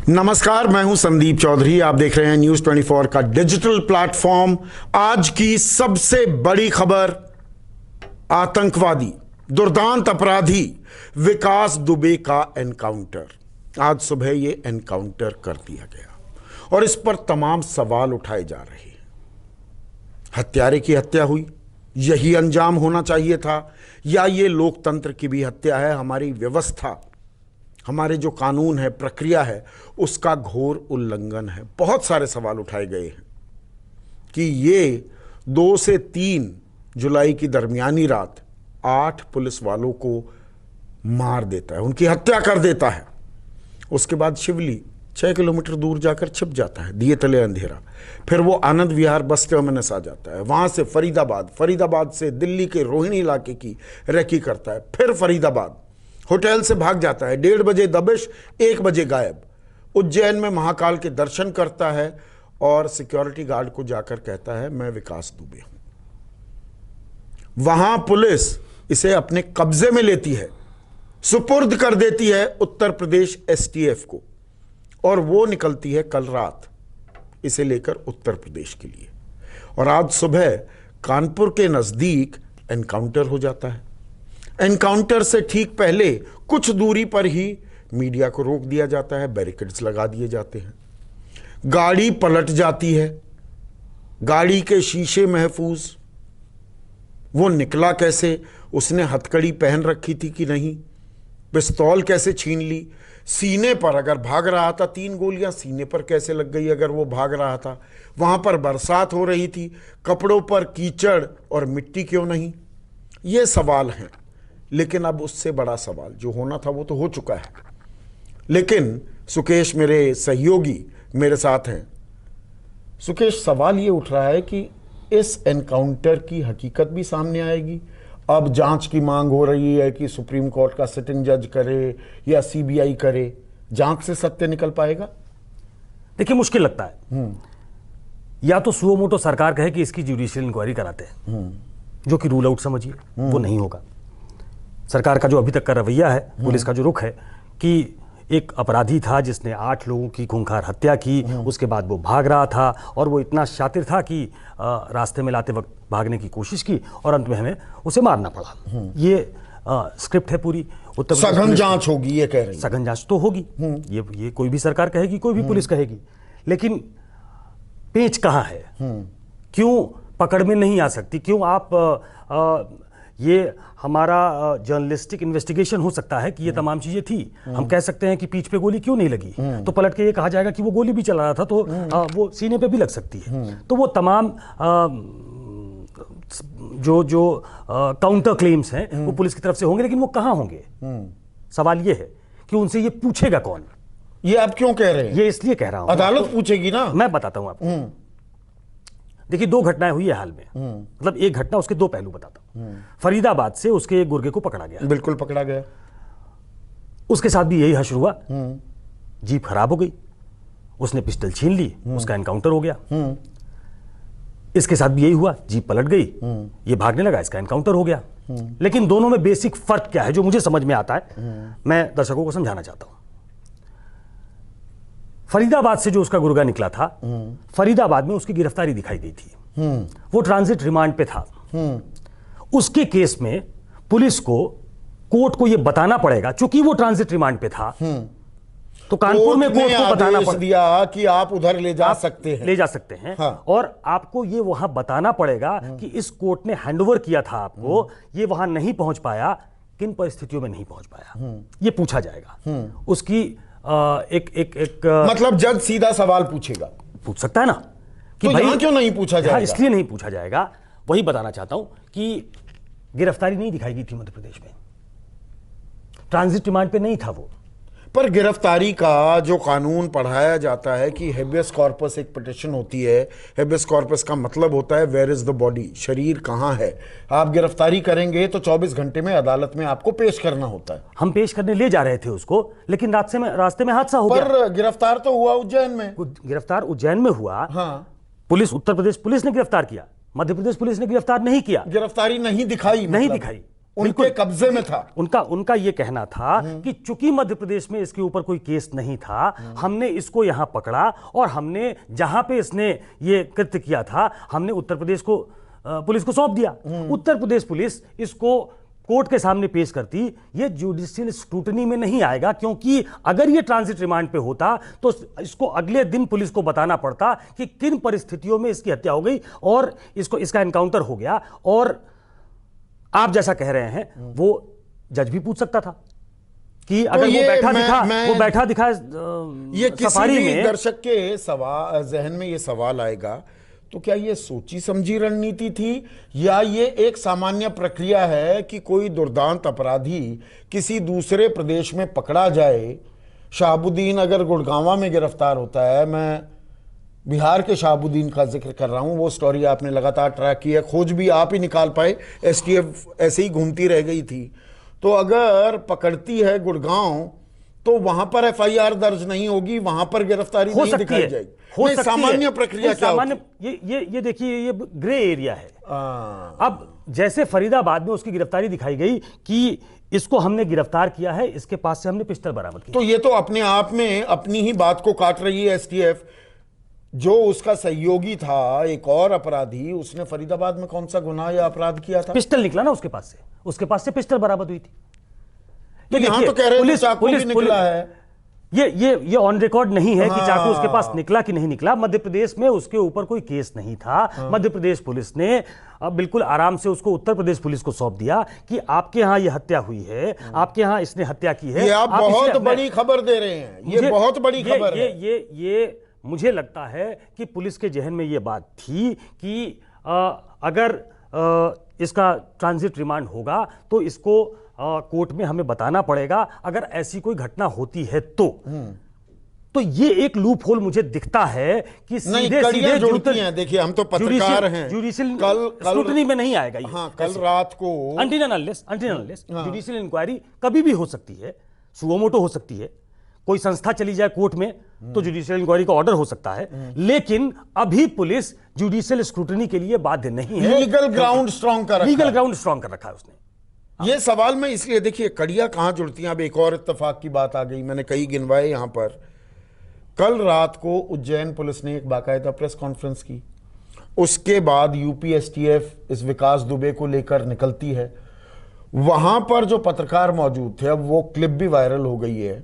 नमस्कार, मैं हूं संदीप चौधरी। आप देख रहे हैं न्यूज 24 का डिजिटल प्लेटफॉर्म। आज की सबसे बड़ी खबर, आतंकवादी दुर्दांत अपराधी विकास दुबे का एनकाउंटर। आज सुबह ये एनकाउंटर कर दिया गया और इस पर तमाम सवाल उठाए जा रहे हैं। हत्यारे की हत्या हुई, यही अंजाम होना चाहिए था, या ये लोकतंत्र की भी हत्या है? हमारी व्यवस्था, हमारे जो कानून है, प्रक्रिया है, उसका घोर उल्लंघन है। बहुत सारे सवाल उठाए गए हैं कि ये 2 से 3 जुलाई की दरमियानी रात 8 पुलिस वालों को मार देता है, उनकी हत्या कर देता है। उसके बाद शिवली 6 किलोमीटर दूर जाकर छिप जाता है, दिए तले अंधेरा। फिर वो आनंद विहार बस टर्मिनस आ जाता है, वहां से फरीदाबाद से दिल्ली के रोहिणी इलाके की रेकी करता है, फिर फरीदाबाद होटल से भाग जाता है। 1:30 बजे दबिश, 1 बजे गायब। उज्जैन में महाकाल के दर्शन करता है और सिक्योरिटी गार्ड को जाकर कहता है, मैं विकास दुबे हूं। वहां पुलिस इसे अपने कब्जे में लेती है, सुपुर्द कर देती है उत्तर प्रदेश एसटीएफ को, और वो निकलती है कल रात इसे लेकर उत्तर प्रदेश के लिए। और आज सुबह कानपुर के नजदीक एनकाउंटर हो जाता है। एनकाउंटर से ठीक पहले कुछ दूरी पर ही मीडिया को रोक दिया जाता है, बैरिकेड्स लगा दिए जाते हैं, गाड़ी पलट जाती है, गाड़ी के शीशे महफूज। वो निकला कैसे? उसने हथकड़ी पहन रखी थी कि नहीं? पिस्तौल कैसे छीन ली? सीने पर अगर भाग रहा था, 3 गोलियां सीने पर कैसे लग गई अगर वो भाग रहा था? वहां पर बरसात हो रही थी, कपड़ों पर कीचड़ और मिट्टी क्यों नहीं? ये सवाल हैं। लेकिन अब उससे बड़ा सवाल जो होना था वो तो हो चुका है। लेकिन सुकेश मेरे सहयोगी मेरे साथ हैं। सुकेश, सवाल ये उठ रहा है कि इस एनकाउंटर की हकीकत भी सामने आएगी। अब जांच की मांग हो रही है कि सुप्रीम कोर्ट का सिटिंग जज करे या सीबीआई करे। जांच से सत्य निकल पाएगा? देखिए, मुश्किल लगता है। या तो सुओ मोटो सरकार कहे कि इसकी जुडिशियल इंक्वायरी कराते हैं, जो कि रूल आउट समझिए, वो नहीं होगा। सरकार का जो अभी तक का रवैया है, पुलिस का जो रुख है कि एक अपराधी था जिसने 8 लोगों की खूंखार हत्या की, उसके बाद वो भाग रहा था और वो इतना शातिर था कि रास्ते में लाते वक्त भागने की कोशिश की और अंत में हमें उसे मारना पड़ा। ये स्क्रिप्ट है पूरी। उत्तर प्रदेश सघन जांच होगी, ये कह रही है। सघन जांच तो होगी, ये कोई भी सरकार कहेगी, कोई भी पुलिस कहेगी। लेकिन पेंच कहाँ है? क्यों पकड़ में नहीं आ सकती? क्यों आप ये हमारा जर्नलिस्टिक इन्वेस्टिगेशन हो सकता है कि ये तमाम चीजें थी। हम कह सकते हैं कि पीठ पे गोली क्यों नहीं लगी, तो पलट के ये कहा जाएगा कि वो गोली भी चला रहा था, तो वो सीने पे भी लग सकती है। तो वो तमाम जो काउंटर क्लेम्स हैं वो पुलिस की तरफ से होंगे, लेकिन वो कहाँ होंगे? सवाल ये है कि उनसे ये पूछेगा कौन? ये आप क्यों कह रहे हैं? ये इसलिए कह रहा हूं, अदालत पूछेगी ना। मैं बताता हूं आपको। देखिए, 2 घटनाएं हुई है हाल में। मतलब एक घटना, उसके 2 पहलू बताता हूं। फरीदाबाद से उसके एक गुर्गे को पकड़ा गया। बिल्कुल पकड़ा गया। उसके साथ भी यही हश्र हुआ। जीप खराब हो गई, उसने पिस्टल छीन ली, उसका एनकाउंटर हो गया। इसके साथ भी यही हुआ, जीप पलट गई, ये भागने लगा, इसका एनकाउंटर हो गया। लेकिन दोनों में बेसिक फर्क क्या है जो मुझे समझ में आता है, मैं दर्शकों को समझाना चाहता हूं। फरीदाबाद से जो उसका गुर्गा निकला था, फरीदाबाद में उसकी गिरफ्तारी दिखाई गई थी। वो ट्रांजिट रिमांड पे था। उसके केस में पुलिस को, कोर्ट को यह बताना पड़ेगा, चूंकि वो ट्रांजिट रिमांड पे था, तो कानपुर में कोर्ट को बताना दिया कि आप उधर ले जा सकते हैं। हाँ। और आपको ये वहां बताना पड़ेगा कि इस कोर्ट ने हैंडओवर किया था आपको, ये वहां नहीं पहुंच पाया, किन परिस्थितियों में नहीं पहुंच पाया, ये पूछा जाएगा। उसकी एक मतलब जज सीधा सवाल पूछेगा, पूछ सकता है ना कि तो भाई क्यों नहीं पूछा जाएगा? इसलिए नहीं पूछा जाएगा, वही बताना चाहता हूं कि गिरफ्तारी नहीं दिखाई गई थी मध्य प्रदेश में, ट्रांजिट रिमांड पे नहीं था वो। पर गिरफ्तारी का जो कानून पढ़ाया जाता है कि हेबियस कॉर्पस एक पिटिशन होती है। हेबियस कॉर्पस का मतलब होता है वेयर इज द बॉडी, शरीर कहाँ है। आप गिरफ्तारी करेंगे तो 24 घंटे में अदालत में आपको पेश करना होता है। हम पेश करने ले जा रहे थे उसको, लेकिन रास्ते में हादसा हो गया। पर गिरफ्तार तो हुआ उज्जैन में। गिरफ्तार उज्जैन में हुआ। हाँ। पुलिस, उत्तर प्रदेश पुलिस ने गिरफ्तार किया, मध्य प्रदेश पुलिस ने गिरफ्तार नहीं किया। गिरफ्तारी नहीं दिखाई, नहीं दिखाई। उनके कब्जे में था। उनका यह कहना था कि चूंकि मध्य प्रदेश में इसके ऊपर कोई केस नहीं था, हमने इसको यहां पकड़ा और हमने जहां पे इसने ये कृत्य किया था हमने उत्तर प्रदेश को पुलिस को सौंप दिया। उत्तर प्रदेश पुलिस इसको कोर्ट के सामने पेश करती, ये जुडिशियल स्क्रूटनी में नहीं आएगा, क्योंकि अगर ये ट्रांजिट रिमांड पे होता तो इसको अगले दिन पुलिस को बताना पड़ता कि किन परिस्थितियों में इसकी हत्या हो गई और इसका एनकाउंटर हो गया। और आप जैसा कह रहे हैं वो जज भी पूछ सकता था कि अगर वो बैठा दिखा ये किसी भी दर्शक के जहन में ये सवाल आएगा तो क्या ये सोची समझी रणनीति थी या ये एक सामान्य प्रक्रिया है कि कोई दुर्दांत अपराधी किसी दूसरे प्रदेश में पकड़ा जाए। शहाबुद्दीन अगर गुड़गांवा में गिरफ्तार होता है, मैं बिहार के शहाबुद्दीन का जिक्र कर रहा हूं, वो स्टोरी आपने लगातार ट्रैक की है, खोज भी आप ही निकाल पाए, एसटीएफ ऐसे ही घूमती रह गई थी। तो अगर पकड़ती है गुड़गांव तो वहां पर एफआईआर दर्ज नहीं होगी, वहां पर गिरफ्तारी नहीं दिखाई जाएगी। सामान्य प्रक्रिया क्या होती? ये देखिए, ये ग्रे एरिया है। अब जैसे फरीदाबाद में उसकी गिरफ्तारी दिखाई गई कि इसको हमने गिरफ्तार किया है, इसके पास से हमने पिस्टल बरामद की, तो ये तो अपने आप में अपनी ही बात को काट रही है एसटीएफ। जो उसका सहयोगी था, एक और अपराधी, उसने फरीदाबाद में कौन सा गुनाह या अपराध किया था? पिस्टल निकला ना उसके पास से पिस्टल बरामद हुई थी। यहां तो कह रहे हैं चाकू भी निकला है। ये ऑन रिकॉर्ड नहीं है कि चाकू उसके पास निकला कि नहीं निकला। मध्य प्रदेश में उसके ऊपर कोई केस नहीं था। मध्य प्रदेश पुलिस ने बिल्कुल आराम से उसको उत्तर प्रदेश पुलिस को सौंप दिया कि आपके यहां ये हत्या हुई है, आपके यहां इसने हत्या की है। ये आप बहुत बड़ी खबर दे रहे हैं, ये बहुत बड़ी खबर है। ये मुझे लगता है कि पुलिस के जहन में ये बात थी कि अगर इसका ट्रांजिट रिमांड होगा तो इसको कोर्ट में हमें बताना पड़ेगा अगर ऐसी कोई घटना होती है तो ये एक लूप होल मुझे दिखता है कि सीधे जुड़ती हैं। देखिए, हम तो पत्रकार हैं, जुडिशियल स्क्रूटनी में नहीं आएगा। कल रात को अनटिल अनलेस जुडिशियल इंक्वायरी कभी भी हो सकती है, सुओ मोटो हो सकती है, कोई संस्था चली जाए कोर्ट में तो जुडिशियल इंक्वायरी का ऑर्डर हो सकता है, लेकिन अभी पुलिस जुडिशियल स्क्रूटनी के लिए बाध्य नहीं है। लीगल ग्राउंड स्ट्रांग कर रखा है उसने। ये सवाल में इसलिए, देखिए कड़ियां कहां जुड़ती हैं। अब एक और इत्तेफाक की बात आ गई, मैंने कई गिनवाए यहां पर। कल रात को उज्जैन पुलिस ने एक बाकायदा प्रेस कॉन्फ्रेंस की, उसके बाद यूपी एसटीएफ इस विकास दुबे को लेकर निकलती है। वहां पर जो पत्रकार मौजूद थे, अब वो क्लिप भी वायरल हो गई है,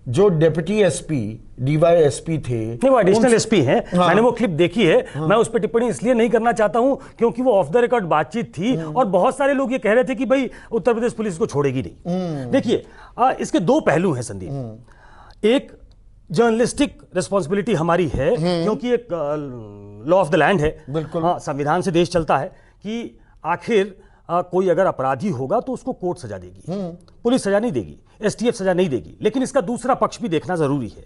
जो डिप्टी एसपी डीवाईएसपी थे, नहीं वो एडिशनल एसपी हैं। मैंने वो क्लिप देखी है। मैं उस पर टिप्पणी इसलिए नहीं करना चाहता हूं क्योंकि वो ऑफ द रिकॉर्ड बातचीत थी और बहुत सारे लोग ये कह रहे थे कि भाई उत्तर प्रदेश पुलिस को छोड़ेगी नहीं। देखिए, इसके दो पहलू हैं संदीप। एक जर्नलिस्टिक रिस्पॉन्सिबिलिटी हमारी है क्योंकि एक लॉ ऑफ द लैंड है, बिल्कुल संविधान से देश चलता है कि आखिर कोई अगर अपराधी होगा तो उसको कोर्ट सजा देगी, पुलिस सजा नहीं देगी, एसटीएफ सजा नहीं देगी। लेकिन इसका दूसरा पक्ष भी देखना जरूरी है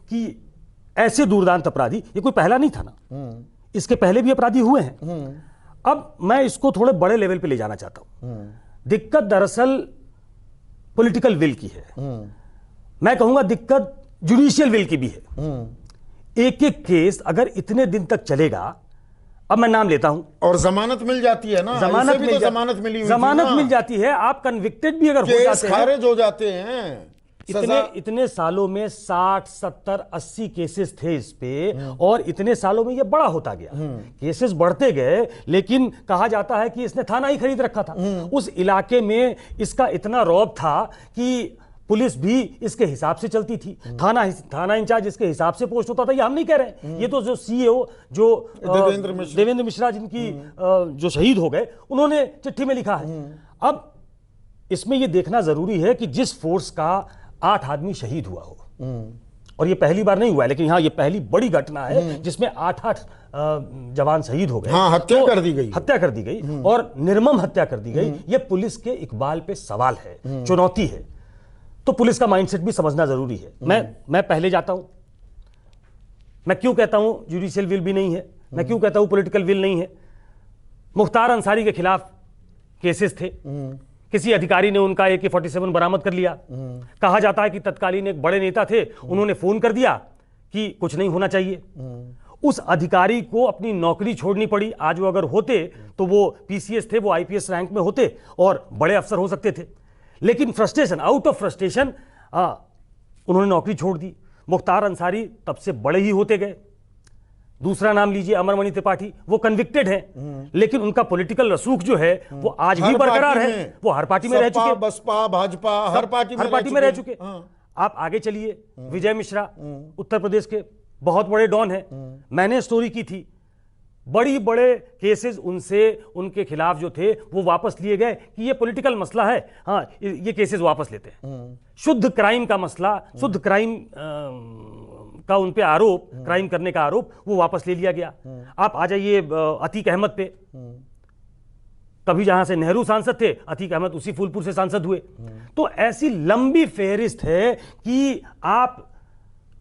कि ऐसे दुर्दांत अपराधी, ये कोई पहला नहीं था ना, इसके पहले भी अपराधी हुए हैं। अब मैं इसको थोड़े बड़े लेवल पे ले जाना चाहता हूं। दिक्कत दरअसल पॉलिटिकल विल की है, मैं कहूंगा दिक्कत जुडिशियल विल की भी है। एक एक केस अगर इतने दिन तक चलेगा, अब मैं नाम लेता हूं, और जमानत मिल जाती है ना, जमानत मिल जाती है, आप कन्विक्टेड भी अगर हो जाते हैं, खारिज हो जाते हैं। इतने सालों में 60, 70, 80 केसेस थे इस पे, और इतने सालों में ये बड़ा होता गया, केसेस बढ़ते गए। लेकिन कहा जाता है कि इसने थाना ही खरीद रखा था, उस इलाके में इसका इतना रौब था कि पुलिस भी इसके हिसाब से चलती थी, थाना इंचार्ज इसके हिसाब से पोस्ट होता था। ये हम नहीं कह रहे, ये तो जो सीईओ जो देवेंद्र मिश्रा जिनकी जो शहीद हो गए, उन्होंने चिट्ठी में लिखा है। अब इसमें ये देखना जरूरी है कि जिस फोर्स का 8 आदमी शहीद हुआ हो, और ये पहली बार नहीं हुआ है, लेकिन हाँ ये पहली बड़ी घटना है जिसमें 8 जवान शहीद हो गए, हत्या कर दी गई और निर्मम हत्या कर दी गई। ये पुलिस के इकबाल पे सवाल है, चुनौती है। तो पुलिस का माइंडसेट भी समझना जरूरी है। मैं पहले जाता हूं, मैं क्यों कहता हूं जुडिशियल विल भी नहीं है, मैं क्यों कहता हूं पॉलिटिकल विल नहीं है। मुख्तार अंसारी के खिलाफ केसेस थे, किसी अधिकारी ने उनका AK-47 बरामद कर लिया। कहा जाता है कि तत्कालीन एक बड़े नेता थे, उन्होंने फोन कर दिया कि कुछ नहीं होना चाहिए। उस अधिकारी को अपनी नौकरी छोड़नी पड़ी। आज वो अगर होते तो वो पीसीएस थे, वो आईपीएस रैंक में होते और बड़े अफसर हो सकते थे। लेकिन फ्रस्ट्रेशन, आउट ऑफ फ्रस्ट्रेशन उन्होंने नौकरी छोड़ दी। मुख्तार अंसारी तब से बड़े ही होते गए। दूसरा नाम लीजिए अमरमणि त्रिपाठी, वो कन्विक्टेड हैं, लेकिन उनका पॉलिटिकल रसूख जो है वो आज भी बरकरार है। वो हर पार्टी में रह चुके, बसपा, भाजपा, हर पार्टी में रह चुके। आप आगे चलिए, विजय मिश्रा उत्तर प्रदेश के बहुत बड़े डॉन हैं। मैंने स्टोरी की थी, बड़ी बड़े केसेस उनसे, उनके खिलाफ जो थे वो वापस लिए गए कि ये पॉलिटिकल मसला है, हाँ ये केसेस वापस लेते हैं। शुद्ध क्राइम का मसला, शुद्ध क्राइम का उन पे आरोप, क्राइम करने का आरोप, वो वापस ले लिया गया। आप आ जाइए अतीक अहमद पे, कभी जहां से नेहरू सांसद थे, अतीक अहमद उसी फूलपुर से सांसद हुए। तो ऐसी लंबी फेहरिस्त है कि आप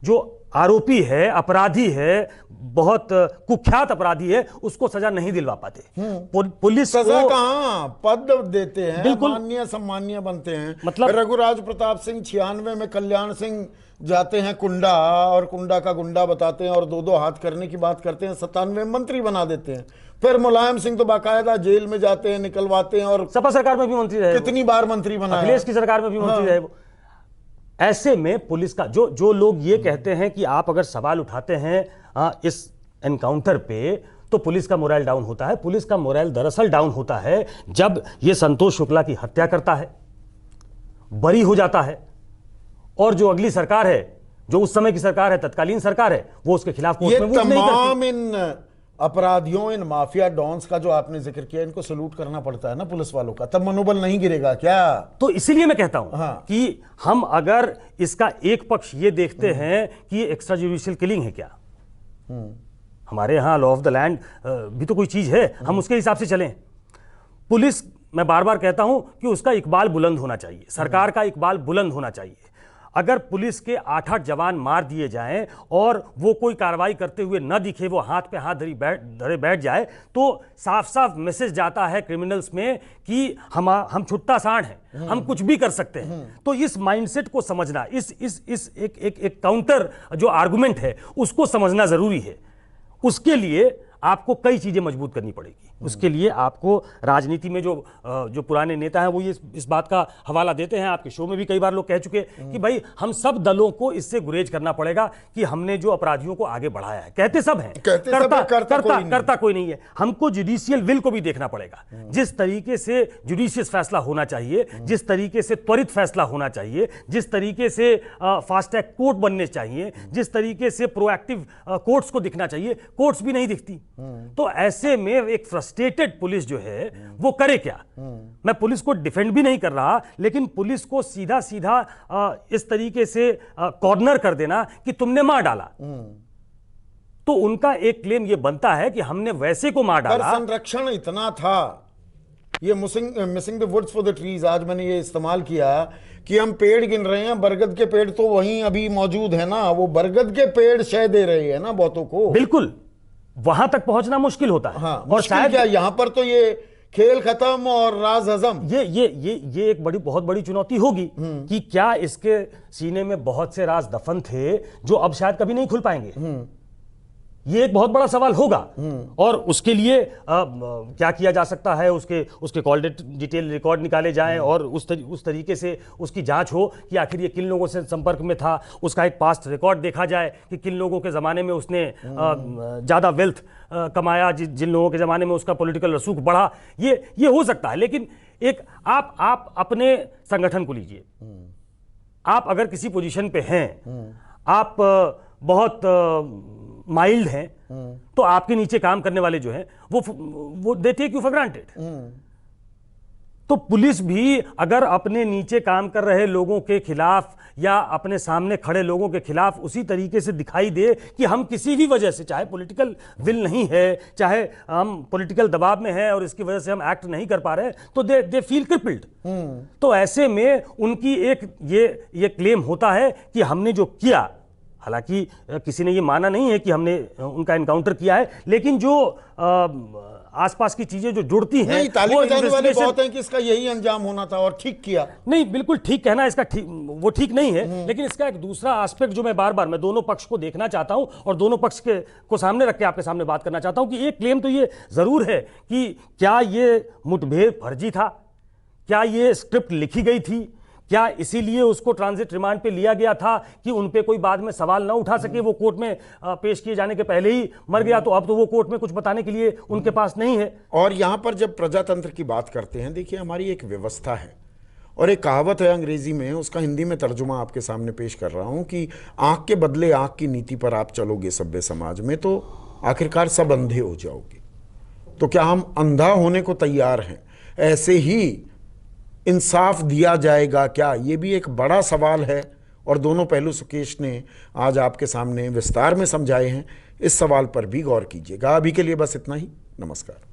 जो आरोपी है, अपराधी है, बहुत कुख्यात अपराधी है, उसको सजा नहीं दिलवा पाते। पुलिस सजा को कहां, पद देते हैं, बिल्कुल माननीय सम्मानीय बनते हैं। मतलब रघुराज प्रताप सिंह 96 में कल्याण सिंह जाते हैं कुंडा, और कुंडा का गुंडा बताते हैं और दो दो हाथ करने की बात करते हैं, 97 में मंत्री बना देते हैं। फिर मुलायम सिंह तो बाकायदा जेल में जाते हैं, निकलवाते हैं, और सपा सरकार में भी मंत्री रहे, कितनी बार मंत्री बना, अखिलेश की सरकार में भी मंत्री रहे वो। ऐसे में पुलिस का जो लोग ये कहते हैं कि आप अगर सवाल उठाते हैं इस एनकाउंटर पे, तो पुलिस का मोरल डाउन होता है। पुलिस का मोरल दरअसल डाउन होता है जब ये संतोष शुक्ला की हत्या करता है, बरी हो जाता है, और जो अगली सरकार है, जो उस समय की सरकार है, तत्कालीन सरकार है, वो उसके खिलाफ ये तमाम इन अपराधियों, इन माफिया डॉन्स का जो आपने जिक्र किया, इनको सलूट करना पड़ता है ना पुलिस वालों का, तब मनोबल नहीं गिरेगा क्या? तो इसीलिए मैं कहता हूं कि हम अगर इसका एक पक्ष ये देखते हैं कि एक्स्ट्रा जुडिशियल किलिंग है क्या, हमारे यहां लॉ ऑफ द लैंड भी तो कोई चीज है, हम उसके हिसाब से चलें। पुलिस, मैं बार बार कहता हूं कि उसका इकबाल बुलंद होना चाहिए, सरकार का इकबाल बुलंद होना चाहिए। अगर पुलिस के 8-8 जवान मार दिए जाएं और वो कोई कार्रवाई करते हुए न दिखे, वो हाथ पे हाथ धरे बैठ जाए, तो साफ साफ मैसेज जाता है क्रिमिनल्स में कि हम छुट्टा सांड हैं, हम कुछ भी कर सकते हैं। तो इस माइंडसेट को समझना, इस एक काउंटर जो आर्गुमेंट है उसको समझना जरूरी है। उसके लिए आपको कई चीजें मजबूत करनी पड़ेगी। उसके लिए आपको राजनीति में जो पुराने नेता हैं वो ये इस बात का हवाला देते हैं, आपके शो में भी कई बार लोग कह चुके कि भाई हम सब दलों को इससे गुरेज करना पड़ेगा कि हमने जो अपराधियों को आगे बढ़ाया है। कहते सब हैं, करता कोई नहीं है। हमको जुडिशियल विल को भी देखना पड़ेगा। जिस तरीके से जुडिशियस फैसला होना चाहिए, जिस तरीके से त्वरित फैसला होना चाहिए, जिस तरीके से फास्ट ट्रैक कोर्ट बनने चाहिए, जिस तरीके से प्रोएक्टिव कोर्ट्स को दिखना चाहिए, कोर्ट्स भी नहीं दिखती। तो ऐसे में एक फ्रस्ट्रेटेड पुलिस जो है वो करे क्या? मैं पुलिस को डिफेंड भी नहीं कर रहा, लेकिन पुलिस को सीधा सीधा इस तरीके से कॉर्नर कर देना कि तुमने मार डाला, तो उनका एक क्लेम ये बनता है कि हमने वैसे को मार डाला। संरक्षण इतना था, ये missing the woods for the trees, आज मैंने ये इस्तेमाल किया कि हम पेड़ गिन रहे हैं, बरगद के पेड़ तो वहीं अभी मौजूद है ना, वो बरगद के पेड़ शय दे रहे हैं ना बहुतों को। बिल्कुल, वहां तक पहुंचना मुश्किल होता है। और शायद क्या यहां पर तो ये खेल खत्म और राज हजम, ये एक बहुत बड़ी चुनौती होगी कि क्या इसके सीने में बहुत से राज दफन थे जो अब शायद कभी नहीं खुल पाएंगे। ये एक बहुत बड़ा सवाल होगा, और उसके लिए क्या किया जा सकता है, उसके कॉल डिटेल रिकॉर्ड निकाले जाएं और उस तरीके से उसकी जांच हो कि आखिर ये किन लोगों से संपर्क में था, उसका एक पास्ट रिकॉर्ड देखा जाए कि किन लोगों के ज़माने में उसने ज़्यादा वेल्थ कमाया, जिन लोगों के ज़माने में उसका पॉलिटिकल रसूख बढ़ा। ये हो सकता है, लेकिन एक आप अपने संगठन को लीजिए। आप अगर किसी पोजीशन पे हैं, आप बहुत माइल्ड हैं, तो आपके नीचे काम करने वाले जो हैं वो they take you for granted. तो पुलिस भी अगर अपने नीचे काम कर रहे लोगों के खिलाफ या अपने सामने खड़े लोगों के खिलाफ उसी तरीके से दिखाई दे कि हम किसी भी वजह से, चाहे पॉलिटिकल विल नहीं है, चाहे हम पॉलिटिकल दबाव में हैं और इसकी वजह से हम एक्ट नहीं कर पा रहे, तो दे फील क्रिपल्ड। तो ऐसे में उनकी एक ये क्लेम होता है कि हमने जो किया हालांकि किसी ने ये माना नहीं है कि हमने उनका एनकाउंटर किया है, लेकिन जो आसपास की चीजें जो जुड़ती हैं, नहीं, ताली वो बजाने वाले investigation- बहुत हैं कि इसका यही अंजाम होना था और ठीक किया। नहीं, बिल्कुल ठीक कहना इसका वो ठीक नहीं है, लेकिन इसका एक दूसरा एस्पेक्ट जो मैं दोनों पक्ष को देखना चाहता हूं और दोनों पक्ष को सामने रख के आपके सामने बात करना चाहता हूं कि एक क्लेम तो ये जरूर है कि क्या ये मुठभेड़ फर्जी था, क्या ये स्क्रिप्ट लिखी गई थी, क्या इसीलिए उसको ट्रांजिट रिमांड पे लिया गया था कि उन पे कोई बाद में सवाल ना उठा सके, वो कोर्ट में पेश किए जाने के पहले ही मर गया, तो अब तो वो कोर्ट में कुछ बताने के लिए उनके पास नहीं है। और यहां पर जब प्रजातंत्र की बात करते हैं, देखिए हमारी एक व्यवस्था है और एक कहावत है अंग्रेजी में, उसका हिंदी में तर्जुमा आपके सामने पेश कर रहा हूं कि आंख के बदले आंख की नीति पर आप चलोगे सभ्य समाज में तो आखिरकार सब अंधे हो जाओगे। तो क्या हम अंधा होने को तैयार हैं? ऐसे ही इंसाफ दिया जाएगा क्या? ये भी एक बड़ा सवाल है और दोनों पहलू सुकेश ने आज आपके सामने विस्तार में समझाए हैं। इस सवाल पर भी गौर कीजिएगा। अभी के लिए बस इतना ही। नमस्कार।